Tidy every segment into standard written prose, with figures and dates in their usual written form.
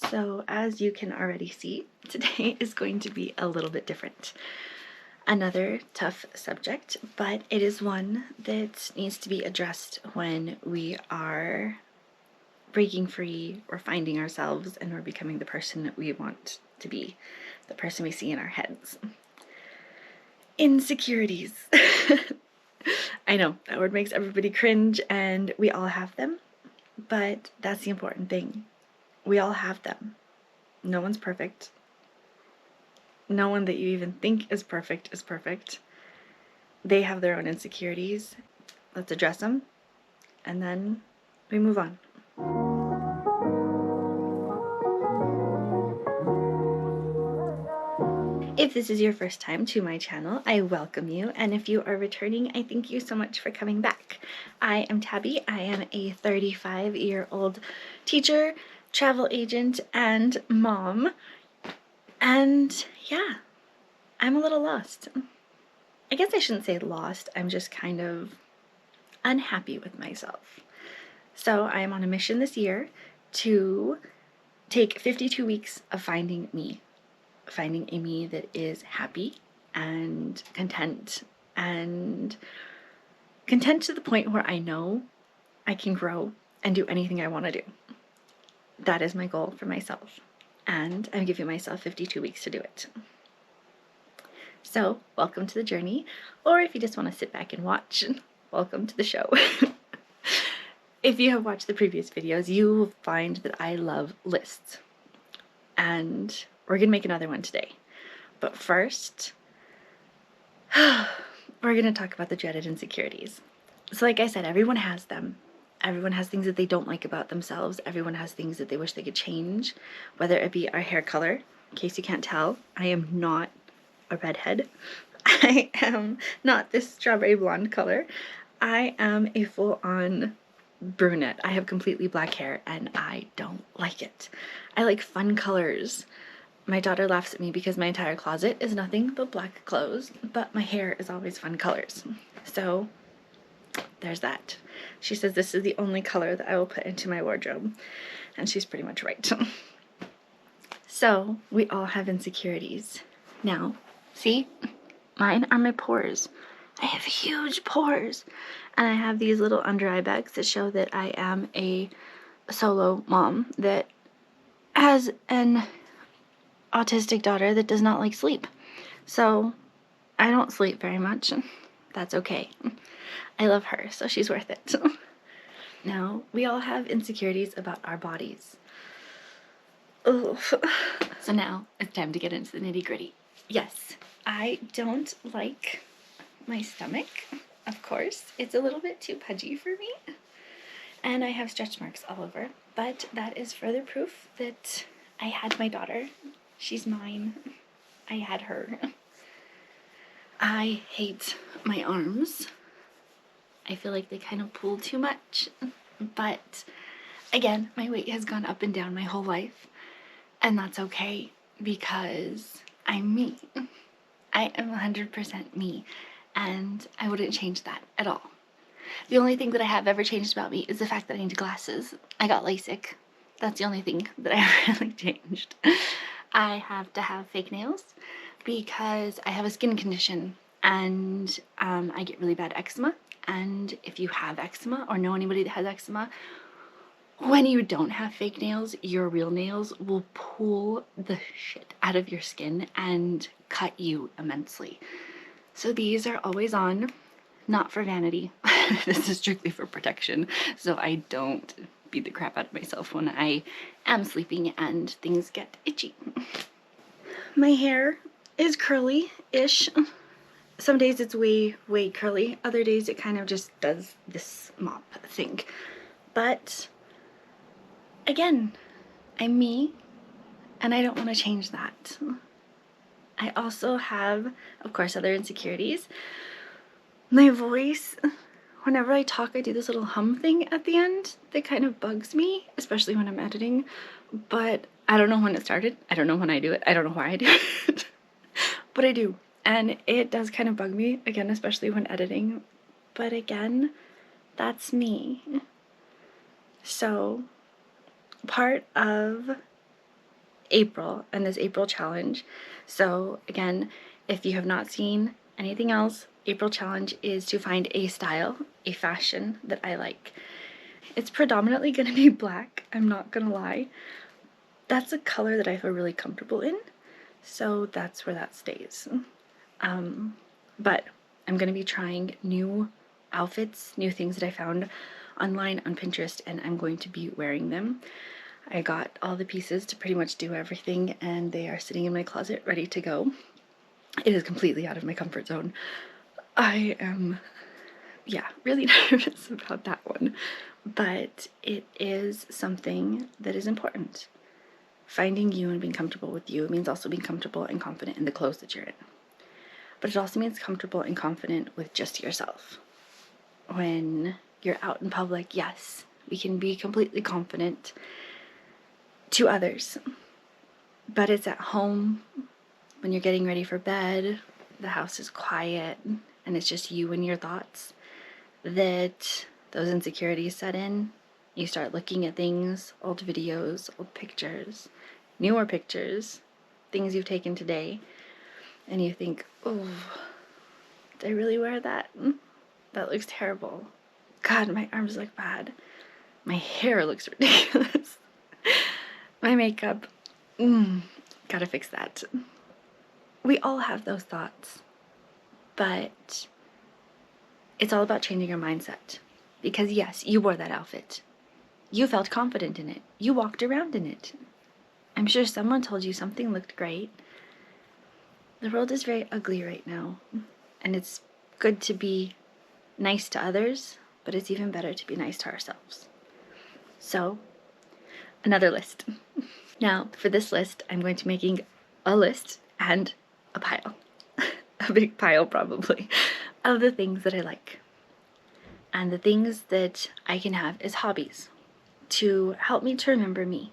So as you can already see, today is going to be a little bit different. Another tough subject, but it is one that needs to be addressed when we are breaking free or finding ourselves and we're becoming the person that we want to be, the person we see in our heads. Insecurities. I know, that word makes everybody cringe, and we all have them, but that's the important thing. We all have them. No one's perfect. No one that you even think is perfect is perfect. They have their own insecurities. Let's address them, and then we move on. If this is your first time to my channel, I welcome you, and if you are returning, I thank you so much for coming back. I am Tabby. I am a 35-year-old teacher, travel agent, and mom, and yeah, I'm a little lost. I guess I shouldn't say lost, I'm just kind of unhappy with myself. So I am on a mission this year to take 52 weeks of finding me. Finding a me that is happy and content to the point where I know I can grow and do anything I want to do. That is my goal for myself, and I'm giving myself 52 weeks to do it. So welcome to the journey, or if you just want to sit back and watch, welcome to the show. If you have watched the previous videos, you will find that I love lists, and we're gonna make another one today. But first, we're gonna talk about the dreaded insecurities. So like I said, everyone has them. Everyone has things that they don't like about themselves. Everyone has things that they wish they could change, whether it be our hair color. In case you can't tell, I am not a redhead. I am not this strawberry blonde color. I am a full-on brunette. I have completely black hair and I don't like it. I like fun colors. My daughter laughs at me because my entire closet is nothing but black clothes, but my hair is always fun colors. So there's that. She says this is the only color that I will put into my wardrobe, and she's pretty much right. So we all have insecurities. Now, see, mine are my pores. I have huge pores, and I have these little under eye bags that show that I am a solo mom that has an autistic daughter that does not like sleep. So I don't sleep very much. That's okay. I love her, so she's worth it. Now, we all have insecurities about our bodies. Oof. So now it's time to get into the nitty-gritty. Yes, I don't like my stomach, of course. It's a little bit too pudgy for me, and I have stretch marks all over, but that is further proof that I had my daughter. She's mine. I had her. I hate my arms. I feel like they kind of pull too much, but again, my weight has gone up and down my whole life, and that's okay because I'm me. I am 100% me, and I wouldn't change that at all. The only thing that I have ever changed about me is the fact that I need glasses. I got LASIK. That's the only thing that I really changed. I have to have fake nails because I have a skin condition, and I get really bad eczema. And if you have eczema or know anybody that has eczema, when you don't have fake nails, your real nails will pull the shit out of your skin and cut you immensely. So these are always on, not for vanity. This is strictly for protection, so I don't beat the crap out of myself when I am sleeping and things get itchy. My hair is curly-ish. Some days it's way curly. Other days it kind of just does this mop thing. But again, I'm me, and I don't want to change that. I also have, of course, other insecurities. My voice, whenever I talk, I do this little hum thing at the end that kind of bugs me, especially when I'm editing. But I don't know when it started. I don't know when I do it. I don't know why I do it. But I do. And it does kind of bug me, again, especially when editing. But again, that's me. So part of April and this April challenge. So again, if you have not seen anything else, April challenge is to find a style, a fashion that I like. It's predominantly going to be black, I'm not going to lie. That's a color that I feel really comfortable in, so that's where that stays. But I'm going to be trying new outfits, new things that I found online on Pinterest, and I'm going to be wearing them. I got all the pieces to pretty much do everything, and they are sitting in my closet ready to go. It is completely out of my comfort zone. I am, yeah, really nervous about that one, but it is something that is important. Finding you and being comfortable with you means also being comfortable and confident in the clothes that you're in. But it also means comfortable and confident with just yourself. When you're out in public, yes, we can be completely confident to others. But it's at home, when you're getting ready for bed, the house is quiet, and it's just you and your thoughts, that those insecurities set in. You start looking at things, old videos, old pictures, newer pictures, things you've taken today, and you think, oh, did I really wear that? That looks terrible. God, my arms look bad. My hair looks ridiculous. My makeup, gotta fix that. We all have those thoughts, but it's all about changing your mindset. Because yes, you wore that outfit. You felt confident in it. You walked around in it. I'm sure someone told you something looked great. The world is very ugly right now, and it's good to be nice to others, but it's even better to be nice to ourselves. So, another list. Now, for this list, I'm going to be making a list and a pile. A big pile, probably, of the things that I like. And the things that I can have as hobbies to help me to remember me.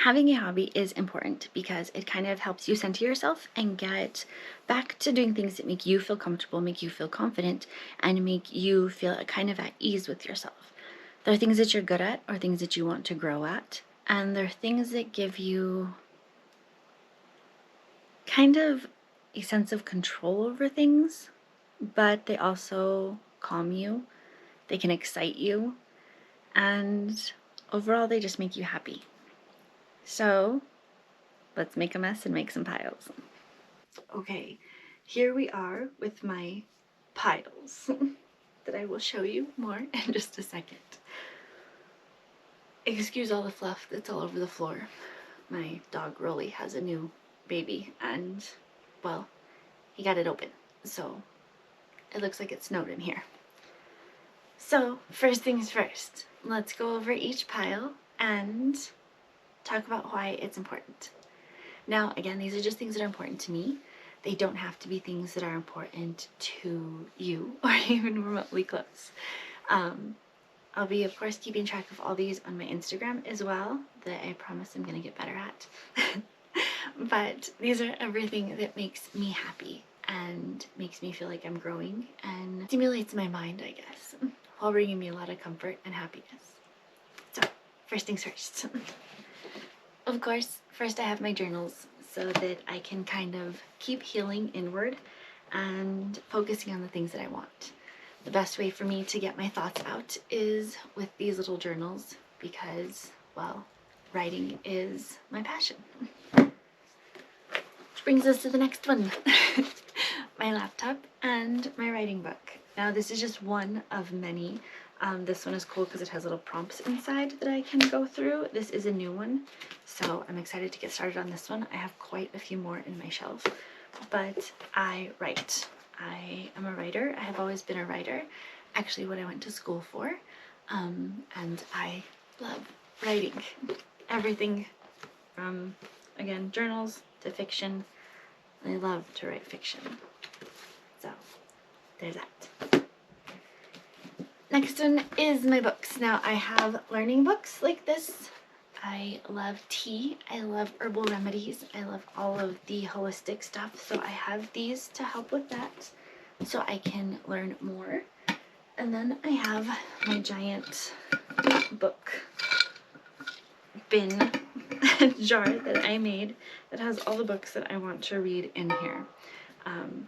Having a hobby is important because it kind of helps you center yourself and get back to doing things that make you feel comfortable, make you feel confident, and make you feel kind of at ease with yourself. There are things that you're good at or things that you want to grow at, and there are things that give you kind of a sense of control over things, but they also calm you, they can excite you, and overall they just make you happy. So let's make a mess and make some piles. Okay, here we are with my piles that I will show you more in just a second. Excuse all the fluff that's all over the floor. My dog Rolly has a new baby and, well, he got it open, so it looks like it snowed in here. So, first things first, let's go over each pile and talk about why it's important. Now, again, these are just things that are important to me. They don't have to be things that are important to you or even remotely close. I'll be, of course, keeping track of all these on my Instagram as well, that I promise I'm going to get better at. But these are everything that makes me happy and makes me feel like I'm growing and stimulates my mind, I guess, while bringing me a lot of comfort and happiness. So, first things first. Of course, first I have my journals so that I can kind of keep healing inward and focusing on the things that I want. The best way for me to get my thoughts out is with these little journals because, well, writing is my passion. Which brings us to the next one. My laptop and my writing book. Now this is just one of many. This one is cool because it has little prompts inside that I can go through. This is a new one, so I'm excited to get started on this one. I have quite a few more in my shelf, but I write. I am a writer. I have always been a writer, actually what I went to school for, and I love writing. Everything from, again, journals to fiction. I love to write fiction. So, there's that. Next one is my books. Now, I have learning books like this. I love tea. I love herbal remedies. I love all of the holistic stuff. So I have these to help with that so I can learn more. And then I have my giant book bin jar that I made that has all the books that I want to read in here. I'm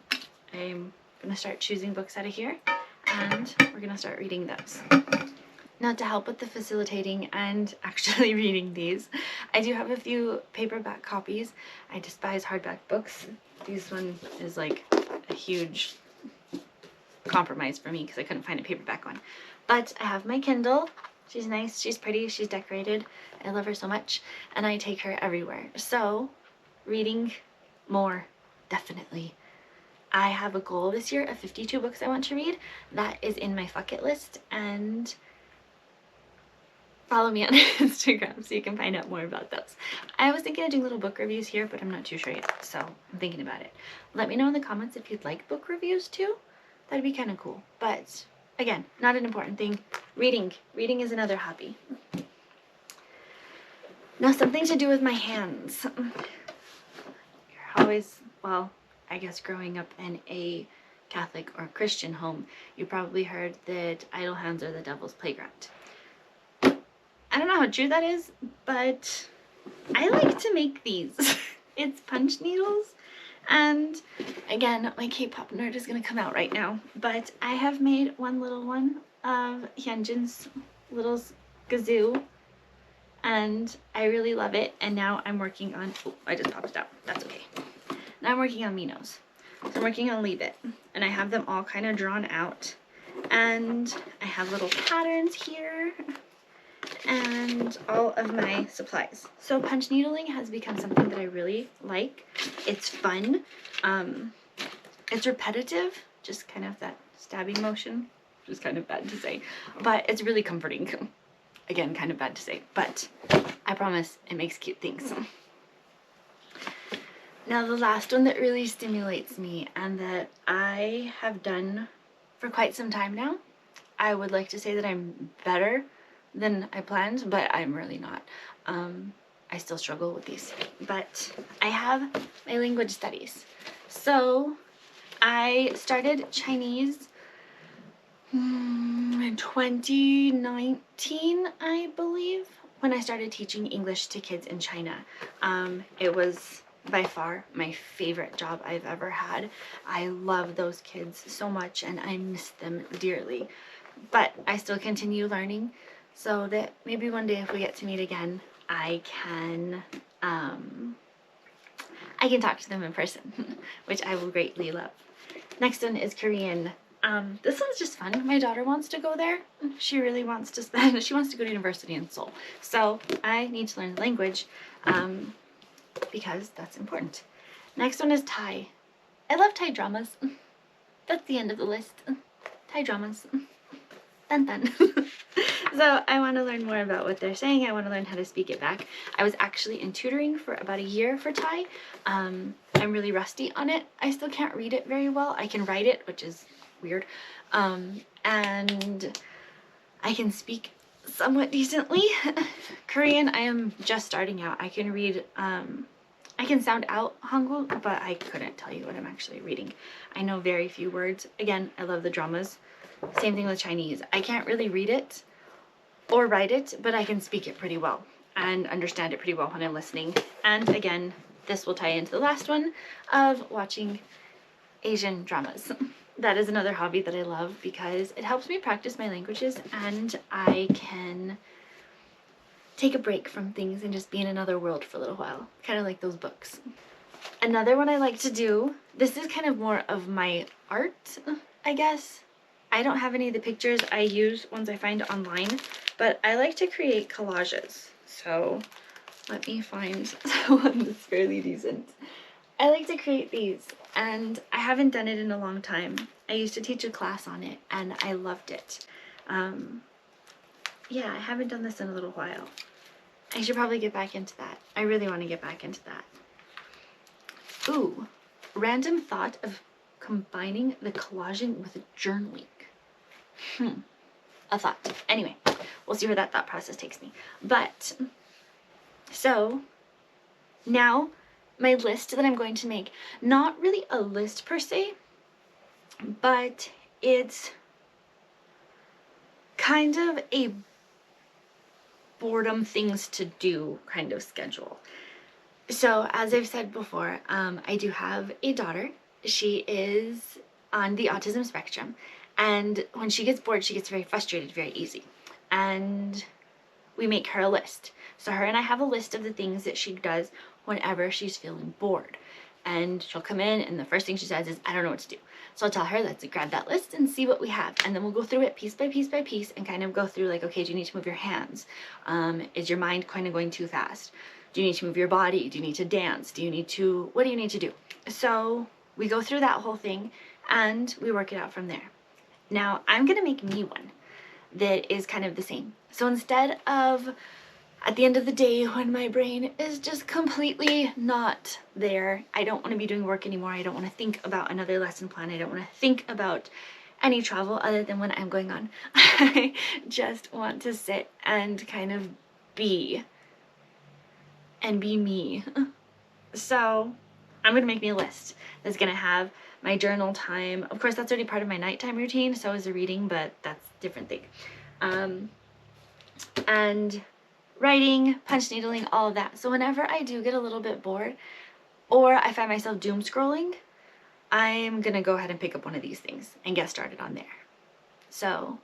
gonna start choosing books out of here, and we're gonna start reading those. Now, to help with the facilitating and actually reading these, I do have a few paperback copies. I despise hardback books. This one is like a huge compromise for me because I couldn't find a paperback one. But I have my Kindle. She's nice, she's pretty, she's decorated. I love her so much, and I take her everywhere. So, reading more, definitely. I have a goal this year of 52 books I want to read. That is in my bucket list, and follow me on Instagram so you can find out more about those. I was thinking of doing little book reviews here, but I'm not too sure yet, so I'm thinking about it. Let me know in the comments if you'd like book reviews too. That'd be kind of cool. But again, not an important thing. Reading is another hobby. Now, something to do with my hands. You're always, well, I guess growing up in a Catholic or Christian home, you probably heard that idle hands are the devil's playground. I don't know how true that is, but I like to make these. It's punch needles, and again, my K-pop nerd is gonna come out right now, but I have made one little one of Hyunjin's little kazoo, and I really love it. And now I'm working on, oh, I just popped it out, that's okay. Now I'm working on Minos. So I'm working on Leave It, and I have them all kind of drawn out, and I have little patterns here and all of my supplies. So punch needling has become something that I really like. It's fun. It's repetitive, just kind of that stabbing motion, which is kind of bad to say, but it's really comforting. Again, kind of bad to say, but I promise it makes cute things. Now, the last one that really stimulates me and that I have done for quite some time now, I would like to say that I'm better than I planned, but I'm really not. I still struggle with these, but I have my language studies. So I started Chinese in 2019, I believe, when I started teaching English to kids in China. It was by far my favorite job I've ever had. I love those kids so much, and I miss them dearly. But I still continue learning, so that maybe one day if we get to meet again, I can talk to them in person, which I will greatly love. Next one is Korean. This one's just fun. My daughter wants to go there. She really wants to she wants to go to university in Seoul. So I need to learn the language because that's important. Next one is Thai. I love Thai dramas. That's the end of the list. Thai dramas. Dun dun. So I want to learn more about what they're saying. I want to learn how to speak it back. I was actually in tutoring for about a year for Thai. I'm really rusty on it. I still can't read it very well. I can write it, which is weird. And I can speak somewhat decently. Korean, I am just starting out. I can read, I can sound out Hangul, but I couldn't tell you what I'm actually reading. I know very few words. Again, I love the dramas. Same thing with Chinese. I can't really read it or write it, but I can speak it pretty well and understand it pretty well when I'm listening. And again, this will tie into the last one of watching Asian dramas. That is another hobby that I love because it helps me practice my languages, and I can take a break from things and just be in another world for a little while, kind of like those books. Another one I like to do, this is kind of more of my art, I guess. I don't have any of the pictures. I use ones I find online, but I like to create collages. So let me find one that's fairly decent. I like to create these, and I haven't done it in a long time. I used to teach a class on it, and I loved it. Yeah, I haven't done this in a little while. I should probably get back into that. I really want to get back into that. Ooh, random thought of combining the collaging with journaling. A thought. Anyway, we'll see where that thought process takes me. But, so, now, my list that I'm going to make, not really a list per se, but it's kind of a boredom things to do kind of schedule. So as I've said before, I do have a daughter. She is on the autism spectrum, and when she gets bored, she gets very frustrated very easy. And we make her a list. So her and I have a list of the things that she does whenever she's feeling bored. And she'll come in, and the first thing she says is, I don't know what to do. So I'll tell her, let's grab that list and see what we have. And then we'll go through it piece by piece by piece and kind of go through like, okay, do you need to move your hands? Is your mind kind of going too fast? Do you need to move your body? Do you need to dance? What do you need to do? So we go through that whole thing and we work it out from there. Now I'm going to make me one that is kind of the same. So instead of at the end of the day when my brain is just completely not there, I don't want to be doing work anymore, I don't want to think about another lesson plan, I don't want to think about any travel other than when I'm going on. I just want to sit and kind of be me. So I'm going to make me a list that's going to have my journal time. Of course, that's already part of my nighttime routine, so is the reading, but that's a different thing. And writing, punch needling, all of that. So whenever I do get a little bit bored or I find myself doom scrolling, I'm going to go ahead and pick up one of these things and get started on there. So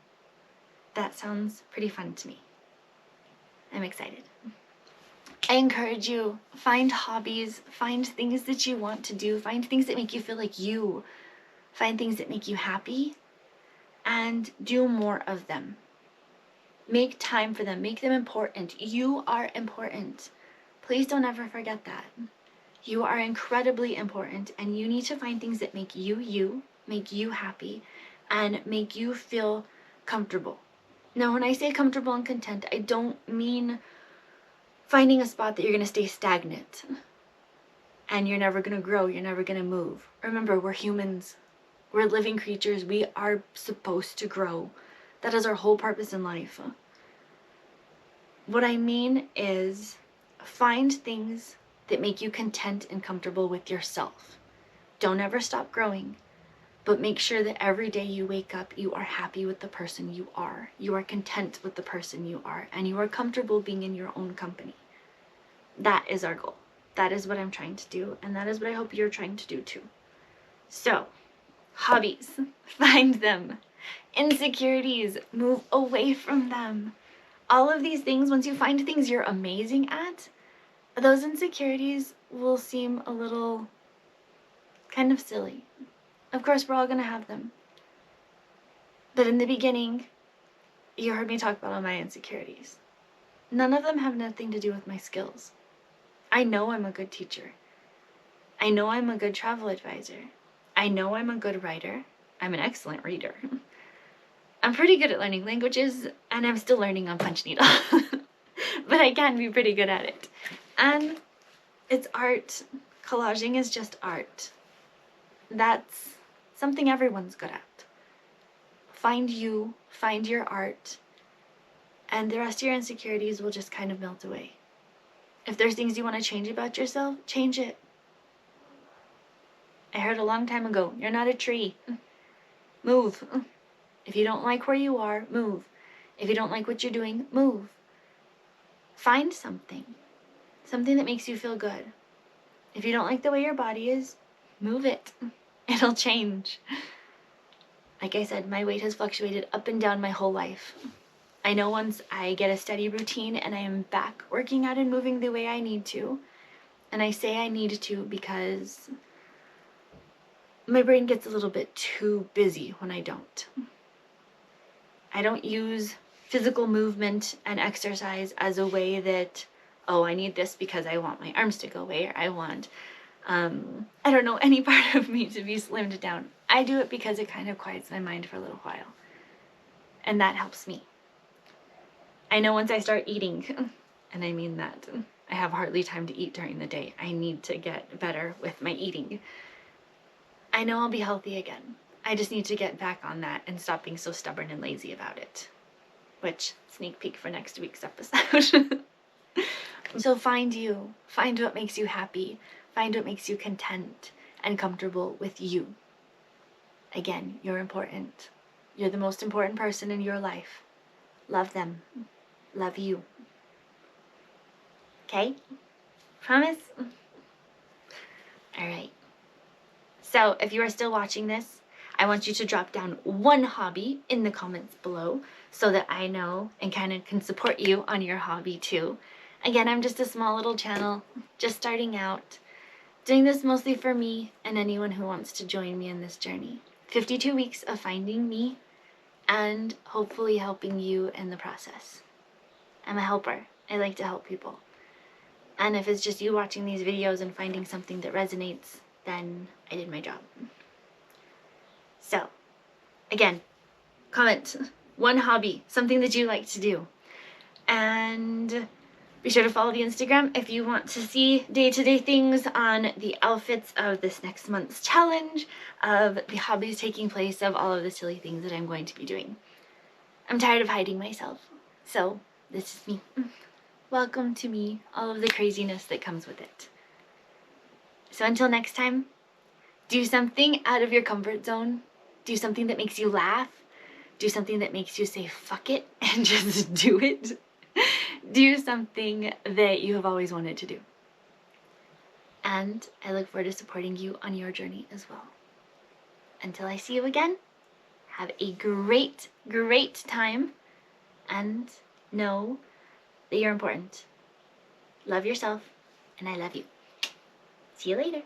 that sounds pretty fun to me. I'm excited. I encourage you, find hobbies, find things that you want to do, find things that make you feel like you, find things that make you happy, and do more of them. Make time for them, make them important. You are important. Please don't ever forget that. You are incredibly important, and you need to find things that make you, make you happy, and make you feel comfortable. Now, when I say comfortable and content, I don't mean finding a spot that you're going to stay stagnant and you're never going to grow, you're never going to move. Remember, we're humans. We're living creatures. We are supposed to grow. That is our whole purpose in life. What I mean is find things that make you content and comfortable with yourself. Don't ever stop growing, but make sure that every day you wake up, you are happy with the person you are. You are content with the person you are, and you are comfortable being in your own company. That is our goal. That is what I'm trying to do, and that is what I hope you're trying to do too. So, hobbies, find them. Insecurities, move away from them. All of these things, once you find things you're amazing at, those insecurities will seem a little kind of silly. Of course, we're all going to have them. But in the beginning, you heard me talk about all my insecurities. None of them have nothing to do with my skills. I know I'm a good teacher. I know I'm a good travel advisor. I know I'm a good writer. I'm an excellent reader. I'm pretty good at learning languages, and I'm still learning on punch needle. But I can be pretty good at it. And it's art. Collaging is just art. That's something everyone's good at. Find you, find your art, and the rest of your insecurities will just kind of melt away. If there's things you want to change about yourself, change it. I heard a long time ago, you're not a tree. Move. If you don't like where you are, move. If you don't like what you're doing, move. Find something. Something that makes you feel good. If you don't like the way your body is, move it. It'll change. Like I said, my weight has fluctuated up and down my whole life. I know once I get a steady routine and I am back working out and moving the way I need to, and I say I need to because my brain gets a little bit too busy when I don't. I don't use physical movement and exercise as a way that, oh, I need this because I want my arms to go away, or I want, I don't know, any part of me to be slimmed down. I do it because it kind of quiets my mind for a little while. And that helps me. I know once I start eating, and I mean that, I have hardly time to eat during the day. I need to get better with my eating. I know I'll be healthy again. I just need to get back on that and stop being so stubborn and lazy about it. Which, sneak peek for next week's episode. So find you. Find what makes you happy. Find what makes you content and comfortable with you. Again, you're important. You're the most important person in your life. Love them. Love you. Okay? Promise? Alright. So, if you are still watching this, I want you to drop down one hobby in the comments below so that I know and kind of can support you on your hobby too. Again, I'm just a small little channel, just starting out, doing this mostly for me and anyone who wants to join me in this journey. 52 weeks of finding me and hopefully helping you in the process. I'm a helper. I like to help people. And if it's just you watching these videos and finding something that resonates, then I did my job. So, again, comment one hobby, something that you like to do. And be sure to follow the Instagram if you want to see day-to-day things on the outfits of this next month's challenge, of the hobbies taking place, of all of the silly things that I'm going to be doing. I'm tired of hiding myself, so this is me. Welcome to me, all of the craziness that comes with it. So until next time, do something out of your comfort zone. Do something that makes you laugh. Do something that makes you say fuck it and just do it. Do something that you have always wanted to do. And I look forward to supporting you on your journey as well. Until I see you again, have a great, great time and know that you're important. Love yourself, and I love you. See you later.